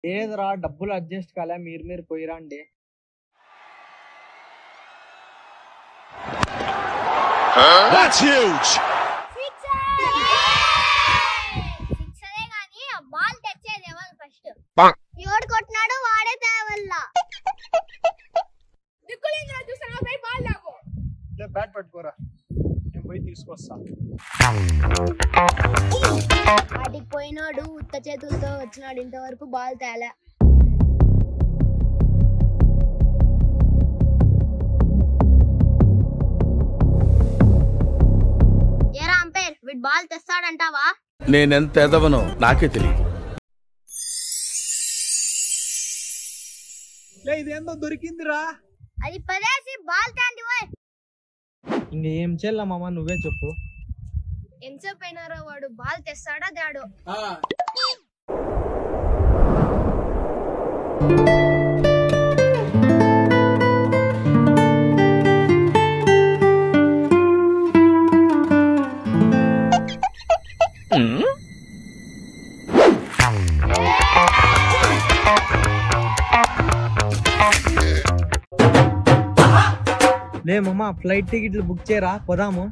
లేదురా డబ్బులు అడ్జస్ట్ కాలే మీరు పోయిరండి. That's huge. బాల్ తెచ్చేది ఎవరు ఫస్ట్? ఎవడు కొట్టినాడో వాడే తేవల్లా. దిక్కులేదురా చూసానా పోయి బాల్ లాగో. లే బ్యాట్ పట్టుకోరా, నేను పోయి తీసుకొస్తా. ఆడికి పోయినాడు ఉత్త చేతులతో వచ్చినాడు, ఇంతవరకు బాల్ తేలే. ఏరా అంపైర్, వీడు బాల్ తెస్తాడంటావా? నేనెంత ఎదవనో నాకే తెలియదు. ఇదేందో దొరికిందిరా. అది పదేసి బాల్ తాండి పోయ్. ఇంకేం చెల్లా మామ, నువ్వే చెప్పు. ఎంతసేపు అయినారో వాడు బాల్ తెస్తాడా దాడు? లే మామ, ఫ్లైట్ టికెట్లు బుక్ చేయరా, పోదాము.